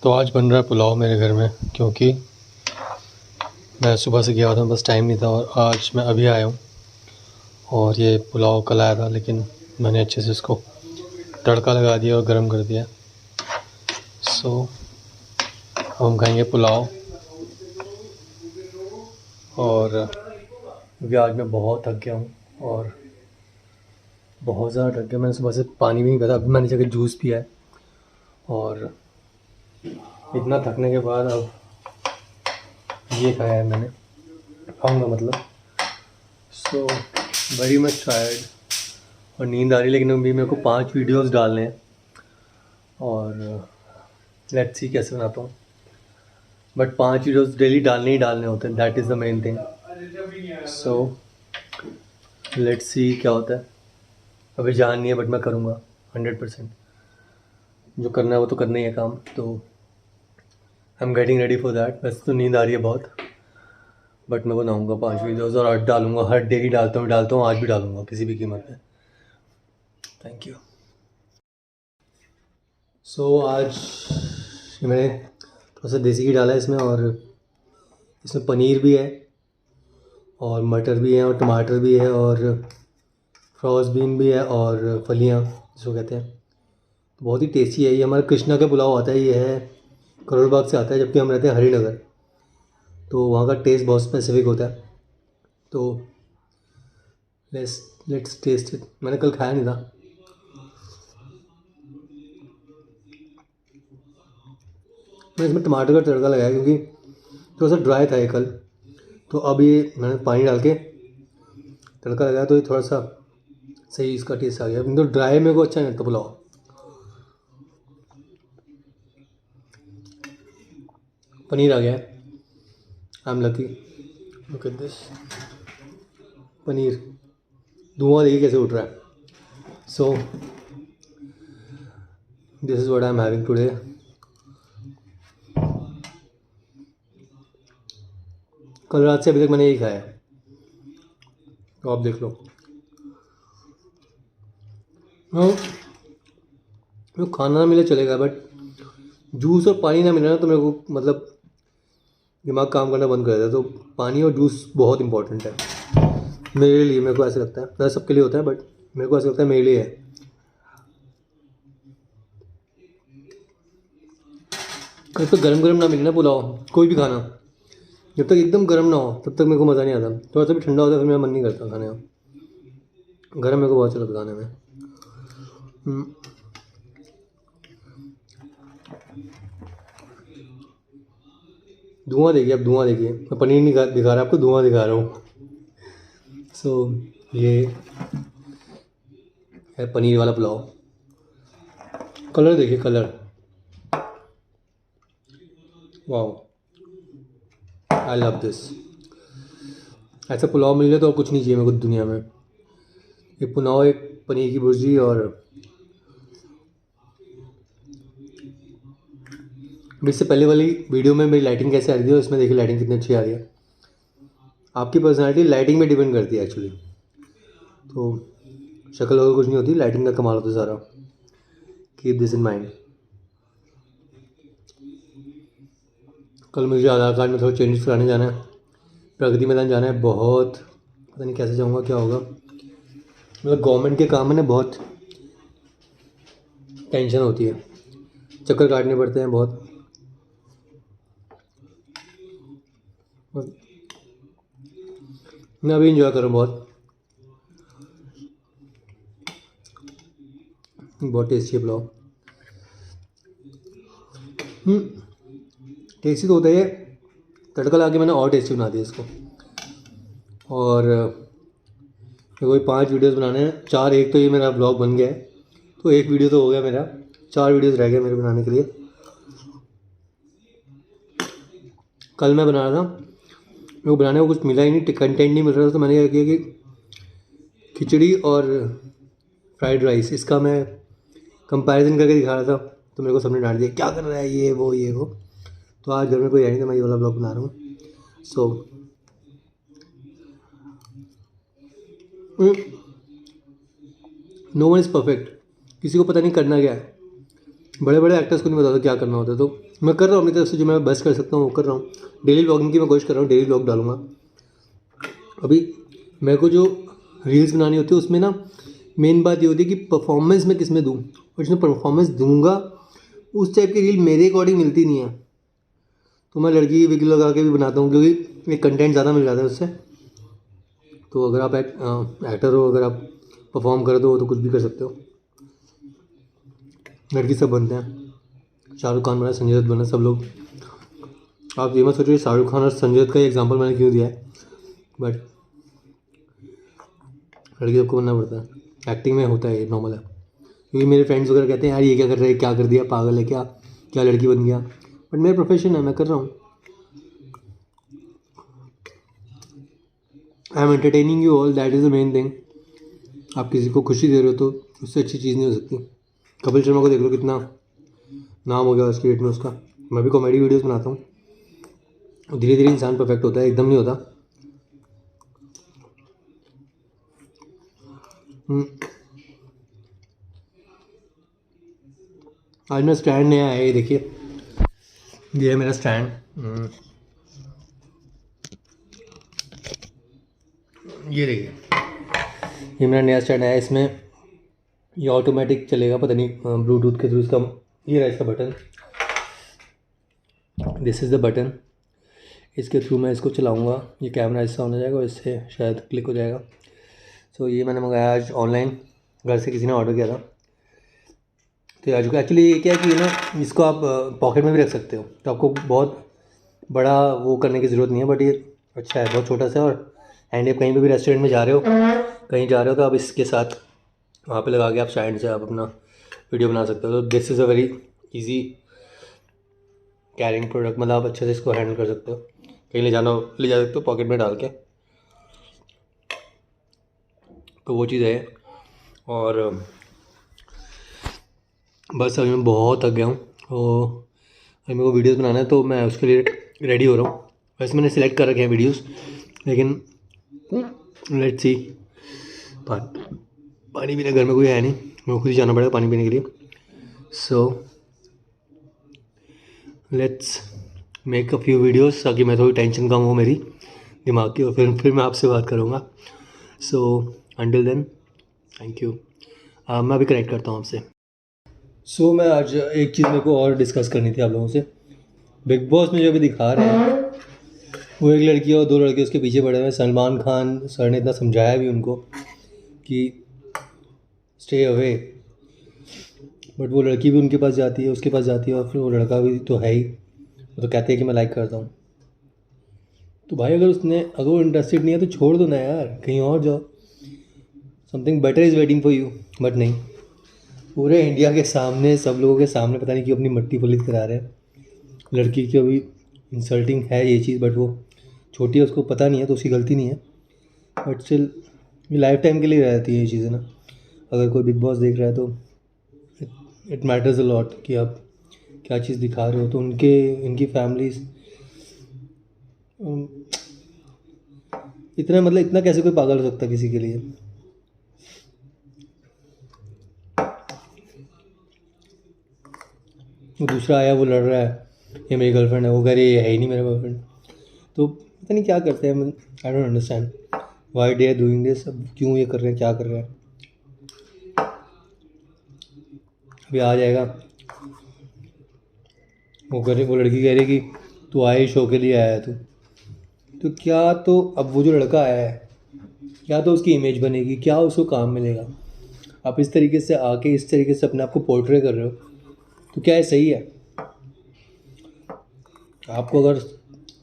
तो आज बन रहा है पुलाव मेरे घर में, क्योंकि मैं सुबह से गया था, बस टाइम नहीं था और आज मैं अभी आया हूँ। और ये पुलाव कल आया था, लेकिन मैंने अच्छे से इसको तड़का लगा दिया और गरम कर दिया। सो अब हम खाएंगे पुलाव। और क्योंकि आज मैं बहुत थक गया हूँ और बहुत ज़्यादा थक गया, मैंने सुबह से पानी भी नहीं पिया था, अभी मैंने जाकर जूस पिया है। और इतना थकने के बाद अब ये खाया है मैंने, खाऊंगा मतलब। सो वेरी मच टायर्ड और नींद आ रही है, लेकिन अभी मेरे को 5 वीडियोस डालने हैं और लेट्स सी कैसे बनाता हूँ। बट 5 वीडियोस डेली डालने ही डालने होते हैं, that is the main thing. So let's see क्या होता है। अभी जान नहीं है, बट मैं करूँगा 100%। जो करना है वो तो करना ही है काम, तो I am getting ready for that. वैसे तो नींद आ रही है बहुत, बट मैं बनाऊँगा 5 वीडियोज़ और 8 डालूँगा। हर डे ही डालता हूँ, आज भी डालूँगा किसी भी कीमत पे। Thank you. सो आज मैंने थोड़ा सा देसी घी डाला है इसमें, और इसमें पनीर भी है और मटर भी है और टमाटर भी है और फ्रॉस बीन भी है और फलियाँ जिसको कहते हैं। तो बहुत ही टेस्टी है ये। हमारा कृष्णा का पुलाव आता है, ये है करोल बाग से आता है, जबकि हम रहते हैं हरिनगर, तो वहाँ का टेस्ट बहुत स्पेसिफिक होता है। तो लेट्स टेस्ट इट। मैंने कल खाया नहीं था। मैंने इसमें टमाटर का तड़का लगाया क्योंकि थोड़ा सा ड्राई था ये कल, तो अब ये मैंने पानी डाल के तड़का लगाया, तो ये थोड़ा सा सही इसका टेस्ट आ गया। तो ड्राई मेरे को अच्छा नहीं लगता पुलाव। पनीर आ गया है, I am lucky. Look at this paneer. धुआं देखिए कैसे उठ रहा है। So this is what I am having today. कल रात से अभी तक मैंने यही खाया है, तो आप देख लो। हाँ, खाना ना मिले चलेगा, बट जूस और पानी ना मिले ना तो मेरे को मतलब दिमाग काम करना बंद कर देता है। तो पानी और जूस बहुत इंपॉर्टेंट है मेरे लिए, मेरे को ऐसे लगता है। वैसे सबके लिए होता है, बट मेरे को ऐसा लगता है मेरे लिए है। जब तक गरम गरम ना मिले ना पुलाव, कोई भी खाना, जब तक एकदम गरम ना हो तब तक मेरे को मज़ा नहीं आता। थोड़ा सा भी ठंडा होता है फिर मेरा मन नहीं करता खाने का। गरम मेरे को बहुत अच्छा लगता है खाने में। धुआं देखिए, अब धुआं देखिए। मैं पनीर नहीं दिखा रहा आपको, धुआं दिखा रहा हूँ। सो ये है पनीर वाला पुलाव। कलर देखिए, colour, wow, I love this. ऐसा पुलाव मिल जाए तो और कुछ नहीं चाहिए मेरे को दुनिया में। ये पुलाव, एक पनीर की भुर्जी, और इससे पहले वाली वीडियो में मेरी लाइटिंग कैसे आ रही थी और इसमें देखिए लाइटिंग कितनी अच्छी आ रही है। आपकी पर्सनैलिटी लाइटिंग में डिपेंड करती है एक्चुअली। तो शक्ल वगैरह कुछ नहीं होती, लाइटिंग का कमाल होता है सारा। Keep this in mind. कल मुझे आधार कार्ड में थोड़ा चेंजेस कराने जाना है, प्रगति मैदान जाना है। बहुत पता नहीं कैसे जाऊँगा, क्या होगा। मतलब गवर्नमेंट के काम में ना बहुत टेंशन होती है, चक्कर काटने पड़ते हैं बहुत। मैं अभी इंजॉय कर रहा हूँ बहुत। बहुत टेस्टी है पुलाव। टेस्टी तो होता है, तड़का लगा के मैंने और टेस्टी बना दिया इसको। और मेरे को 5 वीडियोस बनाने हैं, 4। एक तो ये मेरा ब्लॉग बन गया है, तो एक वीडियो तो हो गया मेरा। 4 वीडियोस रह गए मेरे बनाने के लिए। कल मैं बना रहा था, मेरे को बनाने को कुछ मिला ही नहीं, कंटेंट नहीं मिल रहा था, तो मैंने क्या किया कि खिचड़ी और फ्राइड राइस, इसका मैं कंपैरिजन करके दिखा रहा था। तो मेरे को सबने डांट दिया, क्या कर रहा है ये वो ये वो। तो आज घर में कोई है नहीं, तो मैं ये वाला ब्लॉग बना रहा हूँ। So no one is perfect. किसी को पता नहीं करना क्या है, बड़े बड़े एक्टर्स को नहीं बताता क्या करना होता है, तो मैं कर रहा हूँ अपनी तरफ से जो मैं बेस्ट कर सकता हूँ वो कर रहा हूँ। डेली व्लॉगिंग की मैं कोशिश कर रहा हूँ, डेली व्लॉग डालूंगा। अभी मेरे को जो रील्स बनानी होती है उसमें ना मेन बात ये होती है कि परफॉर्मेंस मैं किस में दूँ, और जिसमें परफॉर्मेंस दूंगा उस टाइप की रील मेरे अकॉर्डिंग मिलती नहीं है, तो मैं लड़की की विग लगा के भी बनाता हूँ क्योंकि एक कंटेंट ज़्यादा मिल जाता है उससे। तो अगर आप एक्टर हो, अगर आप परफॉर्म कर दो तो कुछ भी कर सकते हो। लड़की सब बनते हैं, शाहरुख खान बना, संजय दत्त बना, सब लोग। आप ये मत सोचिए शाहरुख खान और संजय दत्त का एग्जांपल मैंने क्यों दिया है, बट लड़की सबको बनना पड़ता है, एक्टिंग में होता है, ये नॉर्मल है। क्योंकि मेरे फ्रेंड्स वगैरह कहते हैं यार ये क्या कर रहे हैं, क्या कर दिया, पागल है क्या, क्या लड़की बन गया, बट मेरा प्रोफेशन है, मैं कर रहा हूँ। I am entertaining you all, that is the main thing. आप किसी को खुशी दे रहे हो तो उससे अच्छी चीज़ नहीं हो सकती। कपिल शर्मा को देख लो, कितना नाम हो गया उसके डेट में उसका। मैं भी कॉमेडी वीडियोस बनाता हूँ। धीरे धीरे इंसान परफेक्ट होता है, एकदम नहीं होता। आज मेरा स्टैंड नया है, ये देखिए, ये है मेरा स्टैंड। ये देखिए, ये मेरा नया स्टैंड है। इसमें ये ऑटोमेटिक चलेगा, पता नहीं ब्लूटूथ के थ्रू इसका, ये रहा इसका button, this is the button. इसके थ्रू मैं इसको चलाऊँगा, ये कैमरा ऐसा होना जाएगा और इससे शायद क्लिक हो जाएगा। सो ये मैंने मंगाया आज ऑनलाइन, घर से किसी ने ऑर्डर किया था। तो आज एक्चुअली ये क्या है कि ना इसको आप पॉकेट में भी रख सकते हो, तो आपको बहुत बड़ा वो करने की ज़रूरत नहीं है। बट ये अच्छा है, बहुत छोटा सा। और एंड आप कहीं पे भी रेस्टोरेंट में जा रहे हो, कहीं जा रहे हो, तो आप इसके साथ वहाँ पे लगा के आप स्टैंड से आप अपना वीडियो बना सकते हो। तो this is a very easy carrying product, मतलब आप अच्छे से इसको हैंडल कर सकते हो, कहीं ले जाना हो ले जा सकते हो पॉकेट में डाल के। तो वो चीज़ है। और बस अभी मैं बहुत थक गया हूँ, तो अभी मेरे को वीडियोस बनाना है, तो मैं उसके लिए रेडी हो रहा हूँ। वैसे मैंने सिलेक्ट कर रखे हैं वीडियोस, लेकिन लेट्स सी। पानी पीने घर में कोई है नहीं, मेरे को खुद ही जाना पड़ेगा पानी पीने के लिए। So let's make a few videos ताकि मैं थोड़ी टेंशन कम हो मेरी दिमाग की, और फिर मैं आपसे बात करूँगा। So until then, thank you. मैं अभी कनेक्ट करता हूँ आपसे। सो मैं आज एक चीज़ मेरे को और डिस्कस करनी थी आप लोगों से। बिग बॉस में जो अभी दिखा रहे हैं, वो एक लड़की और 2 लड़के उसके पीछे पड़े हुए हैं। सलमान खान सर ने इतना समझाया भी उनको कि स्टे अवे, बट वो लड़की भी उनके पास जाती है, उसके पास जाती है, और फिर वो लड़का भी तो है ही, वो तो कहते हैं कि मैं लाइक करता हूँ। तो भाई अगर वो इंटरेस्टेड नहीं है तो छोड़ दो ना यार, कहीं और जाओ, something better is waiting for you. But नहीं, पूरे इंडिया के सामने, सब लोगों के सामने पता नहीं क्यों अपनी मट्टी पलीत करा रहे हैं। लड़की की अभी इंसल्टिंग है ये चीज़, बट वो छोटी है, उसको पता नहीं है, तो उसकी गलती नहीं है। बट स्टिल ये लाइफ टाइम के लिए रहती है ये चीज़ें ना। अगर कोई बिग बॉस देख रहा है तो इट मैटर्स अ लॉट कि आप क्या चीज़ दिखा रहे हो। तो इनकी फैमिलीज इतना, मतलब इतना कैसे कोई पागल हो सकता है किसी के लिए। वो दूसरा आया, वो लड़ रहा है ये मेरी गर्लफ्रेंड है, वो कह रही है ये है ही नहीं मेरा बॉयफ्रेंड। तो पता नहीं क्या करते हैं, I don't understand why they are doing this. अब क्यों ये कर रहे हैं, क्या कर रहे हैं। अभी आ जाएगा, वो लड़की कह रही कि तू आए शो के लिए आया है तू, तो क्या, तो अब वो जो लड़का आया है, क्या तो उसकी इमेज बनेगी, क्या उसको काम मिलेगा। आप इस तरीके से आके इस तरीके से अपने आप को पोर्ट्रे कर रहे हो, तो क्या ये सही है। आपको अगर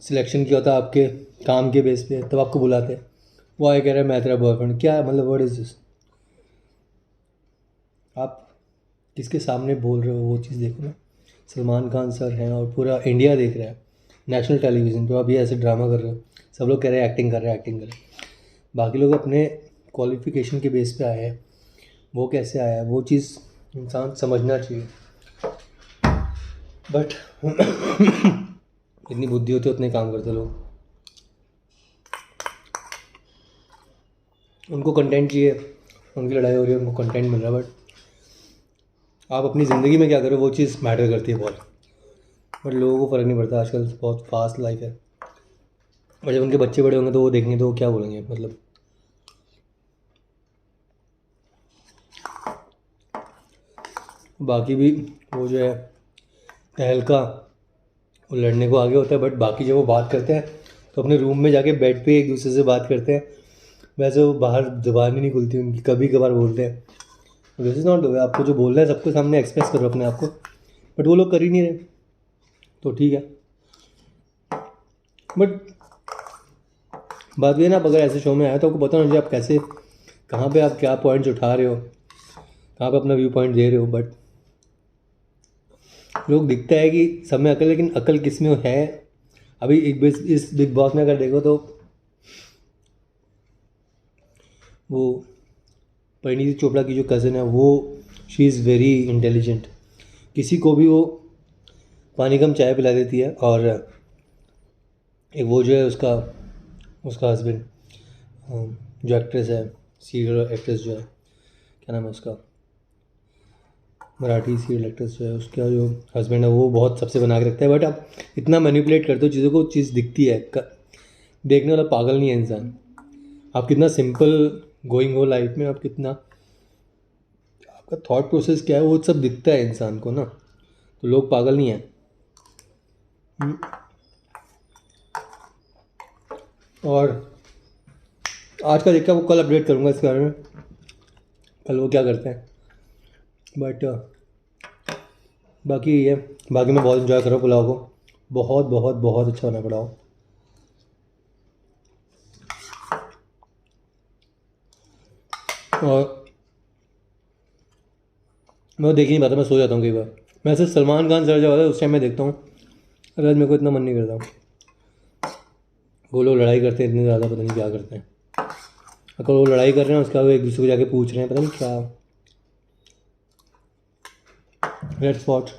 सिलेक्शन किया होता आपके काम के बेस पे, तब आपको बुलाते, वो आए कह रहे हैं मैं तेरा बॉयफ्रेंड, क्या मतलब व्हाट इज़ दिस। आप किसके सामने बोल रहे हो वो चीज़ देखो ना। सलमान खान सर हैं और पूरा इंडिया देख रहा है, नेशनल टेलीविज़न पे आप ये ऐसे ड्रामा कर रहे हो। सब लोग कह रहे हैं एक्टिंग कर रहे हैं, एक्टिंग कर रहे हैं। बाकी लोग अपने क्वालिफिकेशन के बेस पे आए हैं, वो कैसे आया है वो चीज़ इंसान समझना चाहिए। बट इतनी बुद्धि होती है उतने काम करते लोग। उनको कंटेंट चाहिए, उनकी लड़ाई हो रही है, उनको कंटेंट मिल रहा है, बट आप अपनी ज़िंदगी में क्या करो वो चीज़ मैटर करती है बहुत, बट लोगों को फ़र्क नहीं पड़ता। आजकल बहुत फास्ट लाइफ है, और जब उनके बच्चे बड़े होंगे तो वो देखेंगे तो वो क्या बोलेंगे, मतलब। बाकी भी वो जो है तहलका, वो लड़ने को आगे होता है, बट बाकी जब वो बात करते हैं तो अपने रूम में जाके बेड पे एक दूसरे से बात करते हैं। वैसे वो बाहर ज़ुबान ही नहीं खुलती उनकी, कभी कभार बोलते हैं। This is not the way. आपको जो बोलना है सबके सामने एक्सप्रेस करो अपने आप को, बट वो लोग कर ही नहीं रहे, तो ठीक है। बट बात ये है ना, आप अगर ऐसे शो में आए तो आपको पता होना चाहिए आप कैसे, कहाँ पे आप क्या पॉइंट्स उठा रहे हो, कहाँ पे अपना व्यू पॉइंट दे रहे हो। बट लोग दिखता है कि सब में अकल, लेकिन अकल किस में है। अभी एक इस बिग बॉस में अगर देखो तो वो परिणीति चोपड़ा की जो कज़न है वो, शी इज़ वेरी इंटेलिजेंट। किसी को भी वो पानी कम चाय पिला देती है। और एक वो जो है उसका उसका हस्बैंड, जो एक्ट्रेस है, सीरियल एक्ट्रेस जो है, क्या नाम है उसका, मराठी सीरियल एक्ट्रेस जो है, उसका जो हस्बैंड है वो बहुत सबसे बना के रखता है। बट आप इतना मैनिपुलेट करते हो चीज़ों को, चीज़ दिखती है। देखने वाला पागल नहीं है इंसान। आप कितना सिंपल गोइंग हो लाइफ में, आप कितना, आपका थॉट प्रोसेस क्या है, वो सब दिखता है इंसान को ना। तो लोग पागल नहीं हैं। और आज का देखा, वो कल अपडेट करूँगा इस बारे में, कल वो क्या करते हैं। बट बाकी ये, बाकी मैं बहुत इन्जॉय कर रहा हूँ पुलाव को। बहुत बहुत बहुत अच्छा बना पुलाव। और मैं देख ही नहीं पाता, मैं सो जाता हूँ कई बार। मैं सिर्फ सलमान खान सर जब आता है उस टाइम मैं देखता हूँ, अगर मेरे को इतना मन नहीं करता। वो लोग लड़ाई करते हैं इतनी ज़्यादा, पता नहीं क्या करते हैं। अगर वो लड़ाई कर रहे हैं उसका वो एक दूसरे को जाके पूछ रहे हैं, पता नहीं क्या। Let's watch.